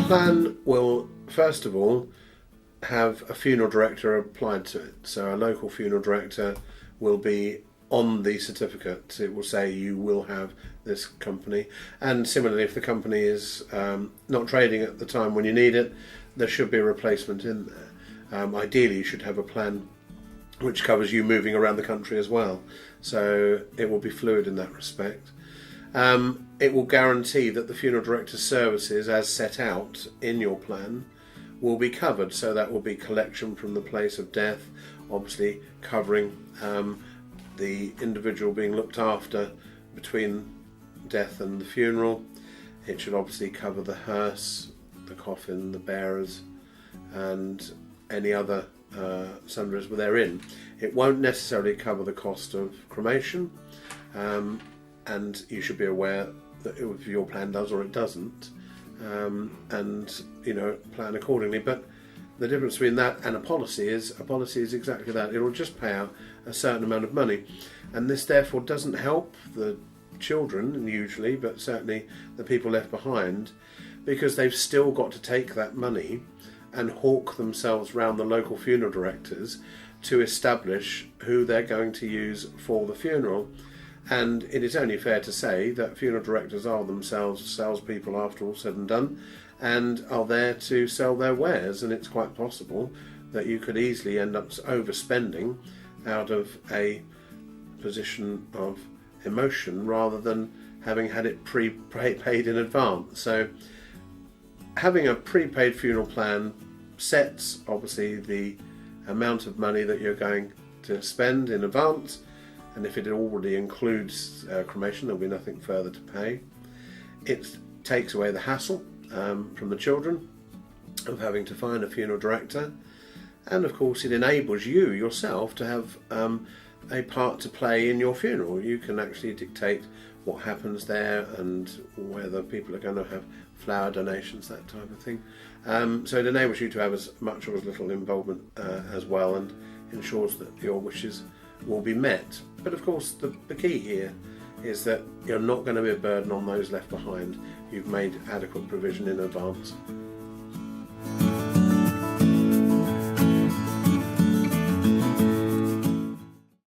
plan will, first of all, have a funeral director applied to it. So a local funeral director will be on the certificate. It will say you will have this company. And similarly, if the company is not trading at the time when you need it, there should be a replacement in there. Ideally, you should have a plan which covers you moving around the country as well. So it will be fluid in that respect. It will guarantee that the funeral director's services, as set out in your plan, will be covered. So that will be collection from the place of death, obviously covering the individual being looked after between death and the funeral. It should obviously cover the hearse, the coffin, the bearers, and any other sundries therein. It won't necessarily cover the cost of cremation, and you should be aware that if your plan does or it doesn't, and plan accordingly. But the difference between that and a policy is exactly that. It will just pay out a certain amount of money, and this therefore doesn't help the children usually, but certainly the people left behind, because they've still got to take that money and hawk themselves round the local funeral directors to establish who they're going to use for the funeral. And it is only fair to say that funeral directors are themselves salespeople after all said and done, and are there to sell their wares, and it's quite possible that you could easily end up overspending out of a position of emotion rather than having had it prepaid in advance. So having a prepaid funeral plan sets obviously the amount of money that you're going to spend in advance, and if it already includes cremation, there'll be nothing further to pay. It takes away the hassle from the children of having to find a funeral director, and of course it enables you yourself to have a part to play in your funeral. You can actually dictate what happens there and whether people are going to have flower donations, that type of thing. So it enables you to have as much or as little involvement as well, and ensures that your wishes will be met. But of course the key here is that you're not going to be a burden on those left behind. You've made adequate provision in advance.